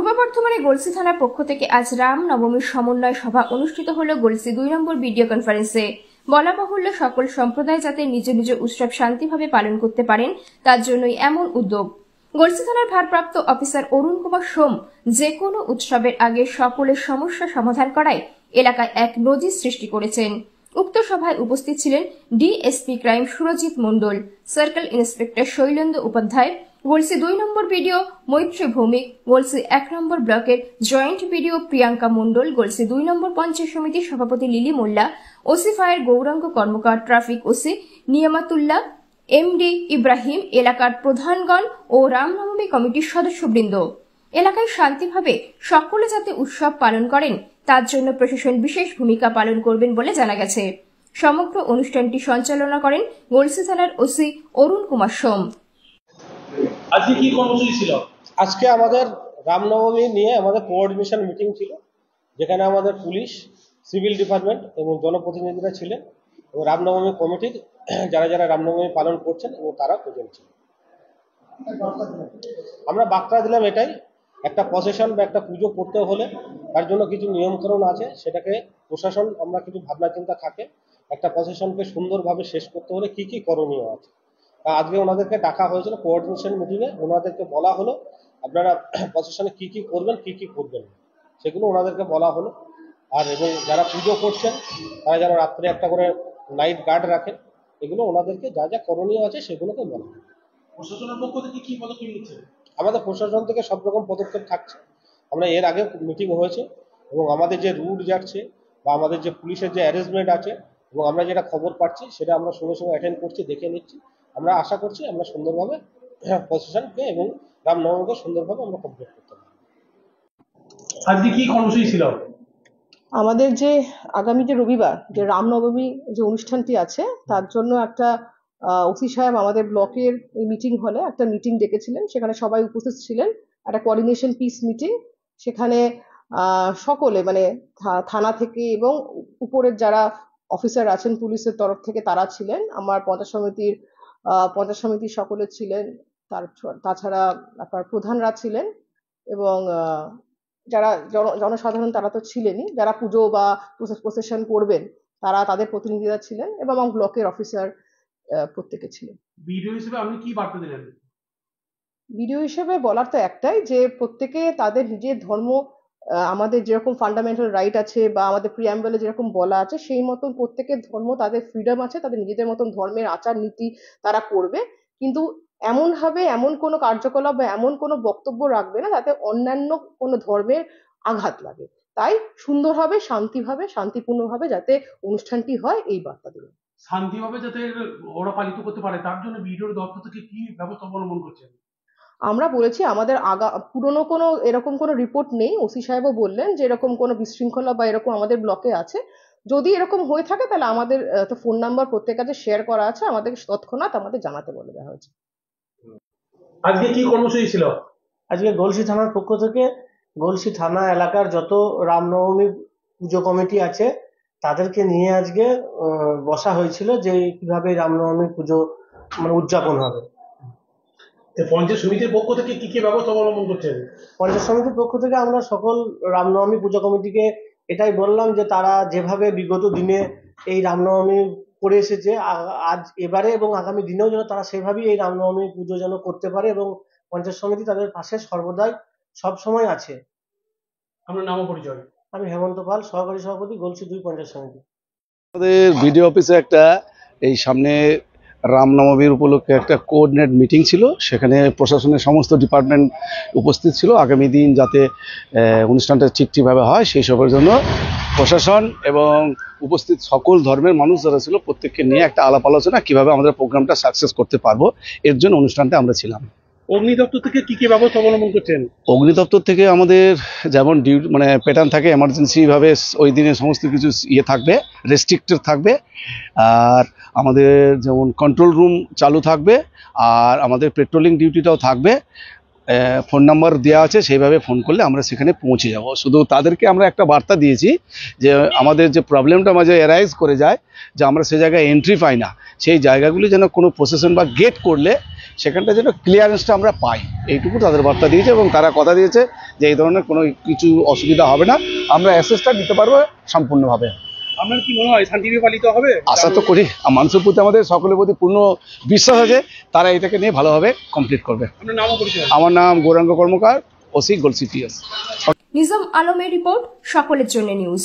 পূর্ব বর্ধমানে গলসি থানার পক্ষ থেকে আজ রাম নবমীর সমন্বয় সভা অনুষ্ঠিত হল গলসি 2 নম্বর ভিডিও কনফারেন্সে। বলা বাহুল্য সকল সম্প্রদায় যাতে নিজ নিজ উৎসব শান্তিভাবে পালন করতে পারেন তার জন্যই এমন উদ্যোগ। গলসি থানার ভারপ্রাপ্ত অফিসার অরুণ কুমার সোম যে কোনো উৎসবের আগে সকলের সমস্যা সমাধান করায় এলাকায় এক নজির সৃষ্টি করেছেন। উক্ত সভায় উপস্থিত ছিলেন ডিএসপি ক্রাইম সুরজিৎ মণ্ডল, সার্কেল ইন্সপেক্টর শৈলেন্দ্র উপাধ্যায়, গলসি 2 নম্বর বিডিও মৈত্রী ভৌমিক, গলসি 1 নম্বর ব্লকের জয়েন্ট বিডিও প্রিয়াঙ্কা মণ্ডল, গলসি 2 নম্বর পঞ্চায়েত সমিতির সভাপতি লিলি মোল্লা, ওসি ফায়ার গৌরাঙ্গ কর্মকার, ট্রাফিক ওসি নিয়ামাতুল্লাহ, এমডি ইব্রাহিম, এলাকার প্রধানগণ ও রামনবমী কমিটির সদস্যবৃন্দ। এলাকায় শান্তিভাবে সকলে যাতে উৎসব পালন করেন তার জন্য প্রশাসন বিশেষ ভূমিকা পালন করবেন বলে জানা গেছে। সমগ্র অনুষ্ঠানটি সঞ্চালনা করেন গলসি থানার ওসি অরুণ কুমার সোম। আজকে কি কর্মসূচি ছিল? আজকে আমাদের রামনবমী নিয়ে আমাদের কোঅর্ডিনেশন মিটিং ছিল, যেখানে আমাদের পুলিশ, সিভিল ডিপার্টমেন্ট এবং জনপ্রতিনিধিরা ছিলেন এবং রামনবমী কমিটির যারা যারা রামনবমী পালন করছেন এবং তারা প্রেজেন্ট ছিলেন। আমরা বার্তা দিলাম এটাই, একটা প্রসেশন বা একটা পুজো করতে হলে তার জন্য কিছু নিয়মকানুন আছে, সেটাকে প্রশাসন আমরা কিছু ভাবনা চিন্তা থাকে, একটা প্রসেশনকে সুন্দরভাবে শেষ করতে হলে কি কি করণীয় আছে। আজকে ওনাদেরকে ডাকা হয়েছিল কোঅর্ডিনেশন মিটিংয়ে, ওনাদেরকে বলা হলো আপনারা প্রসেশনে কি কি করবেন কি কি করবেন না, সেগুলো ওনাদেরকে বলা হলো। আর এবং যারা পুজো করছেন তারা যেন রাত্রে একটা করে নাইট গার্ড রাখেন, এগুলো ওনাদেরকে যা যা করণীয় আছে সেগুলোকে বলা হলো। প্রশাসনের পক্ষ থেকে কি পদক্ষেপ নিচ্ছে? আমাদের প্রশাসন থেকে সব রকম পদক্ষেপ থাকছে। আমরা এর আগে মিটিং হয়েছে এবং আমাদের যে রুট যাচ্ছে বা আমাদের যে পুলিশের যে অ্যারেঞ্জমেন্ট আছে এবং আমরা যেটা খবর পাচ্ছি সেটা আমরা সঙ্গে সঙ্গে অ্যাটেন্ড করছি, দেখে নিচ্ছি। আমরা আশা করছি আমরা সুন্দরভাবে প্রশাসনকে এবং রামনবমীকে সুন্দরভাবে আমরা কমপ্লিট করতে পারব। আজকে কি কর্মসূচি ছিল? আমাদের যে আগামী যে রবিবার যে রামনবমী যে অনুষ্ঠানটি আছে তার জন্য একটা ওসি সাহেব আমাদের ব্লকের এই মিটিং হলে একটা মিটিং ডেকেছিলেন, সেখানে সবাই উপস্থিত ছিলেন। একটা কোঅর্ডিনেশন পিস মিটিং, সেখানে সকলে মানে থানা থেকে এবং উপরের যারা অফিসার আছেন পুলিশের তরফ থেকে তারা ছিলেন, আমার পঞ্চায়েত সমিতির সকলে ছিলেন, তাছাড়া আপনার প্রধানরা ছিলেন এবং যারা জনসাধারণ তারা তো ছিলেনই, যারা পুজো বা প্রসেশন করবেন তারা তাদের প্রতিনিধিরা ছিলেন এবং ব্লকের অফিসার প্রত্যেকে ছিলেন। ভিডিও হিসেবে আপনি কি বার্তা দিলেন? ভিডিও হিসেবে বলার তো একটাই, যে প্রত্যেকে তাদের নিজের ধর্ম, আমাদের যেরকম ফান্ডামেন্টাল রাইট আছে বা আমাদের প্রিঅ্যাম্বলে যেরকম বলা আছে সেই মতন প্রত্যেকের ধর্ম, তাদের ফ্রিডম আছে, তাদের নিজেদের মতন ধর্মের আচার নীতি তারা করবে, কিন্তু এমনভাবে এমন কোনো কার্যকলাপ বা এমন কোনো বক্তব্য রাখবে না যাতে অন্যান্য কোনো ধর্মের আঘাত লাগে। তাই সুন্দরভাবে, শান্তিভাবে, শান্তিপূর্ণভাবে যাতে অনুষ্ঠানটি হয় এই বার্তা দিল। শান্তিভাবে যাতে ওরা পালিত করতে পারে তার জন্য ভিডিওর দপ্তর থেকে কি ব্যবস্থা অবলম্বন করছেন? আমরা বলেছি আমাদের পুরনো কোনো এরকম কোনো রিপোর্ট নেই। ওসি সাহেবও বললেন যে এরকম কোনো বিশৃঙ্খলা বা এরকম আমাদের ব্লকে আছে, যদি এরকম হয়ে থাকে তাহলে আমাদের তো ফোন নাম্বার প্রত্যেক কাছে শেয়ার করা আছে, আমাদেরকে তৎক্ষণাৎ আমাদের জানাতে বলে দেওয়া হয়েছে। আজকে কি কর্মসূচি ছিল? আজকে গলসি থানার পক্ষ থেকে গলসি থানা এলাকার যত রামনবমী পুজো কমিটি আছে তাদেরকে নিয়ে আজকে বসা হয়েছিল যে কিভাবে রামনবমী পুজো মানে উদযাপন হবে। পঞ্চায়েত সমিতির পক্ষ থেকে কি কি ব্যবস্থা অবলম্বন করছেন? পঞ্চায়েত সমিতির পক্ষ থেকে আমরা সকল রামনবমী পুজো কমিটিকে এটাই বললাম যে তারা যেভাবে বিগত দিনে এই রামনবমী করে এসেছে আজ এবারে এবং আগামী দিনেও যেন তারা সেভাবেই এই রামনবমী পুজো যেন করতে পারে এবং পঞ্চায়েত সমিতি তাদের পাশে সর্বদাই সব সময় আছে। আপনার নাম ও পরিচয়? আমি হেমন্ত পাল, সহকারী সভাপতি, গলসি 2 পঞ্চায়েত সমিতি। আমাদের ভিডিও অফিসে একটা এই সামনে রামনবমীর উপলক্ষে একটা কোঅর্ডিনেট মিটিং ছিল, সেখানে প্রশাসনের সমস্ত ডিপার্টমেন্ট উপস্থিত ছিল। আগামী দিন যাতে অনুষ্ঠানটা ঠিকঠাকভাবে হয় সেই সবের জন্য প্রশাসন এবং উপস্থিত সকল ধর্মের মানুষ যারা ছিল প্রত্যেককে নিয়ে একটা আলাপ আলোচনা কিভাবে আমাদের প্রোগ্রামটা সাকসেস করতে পারবো এর জন্য অনুষ্ঠানটা আমরা ছিলাম। অগ্নি দপ্তর থেকে কি কি ব্যবস্থা অবলম্বন করছেন? অগ্নি দপ্তর থেকে আমাদের যেমন ডিউটি মানে প্যাটার্ন থাকে, এমার্জেন্সিভাবে ওই দিনে সমস্ত কিছু থাকবে, রেস্ট্রিক্টেড থাকবে, আর আমাদের যেমন কন্ট্রোল রুম চালু থাকবে, আর আমাদের পেট্রোলিং ডিউটিটাও থাকবে। ফোন নাম্বার দেওয়া আছে, সেইভাবে ফোন করলে আমরা সেখানে পৌঁছে যাব। শুধু তাদেরকে আমরা একটা বার্তা দিয়েছি যে আমাদের যে প্রবলেমটা মাঝে অ্যারাইজ করে যায় যে আমরা সে জায়গায় এন্ট্রি পাই না, সেই জায়গাগুলি যেন কোনো প্রসেশন বা গেট করলে সেখানটা যেন ক্লিয়ারেন্সটা আমরা পাই, এইটুকু তাদের বার্তা দিয়েছে। এবং তারা কথা দিয়েছে যে এই ধরনের কোনো কিছু অসুবিধা হবে না, আমরা অ্যাসেসটা নিতে পারবো সম্পূর্ণভাবে। আপনার কি মনে হয় শান্তিভাবে পালিত হবে? আশা তো করি, মানুষের প্রতি আমাদের সকলের প্রতি পূর্ণ বিশ্বাস আছে, তারা এটাকে নিয়ে ভালোভাবে কমপ্লিট করবে। আপনার নামও পরিচয়? আমার নাম গৌরাঙ্গ কর্মকার, ওসি গলসি পিএস। নিজাম আলমের রিপোর্ট, সকলের জন্য নিউজ।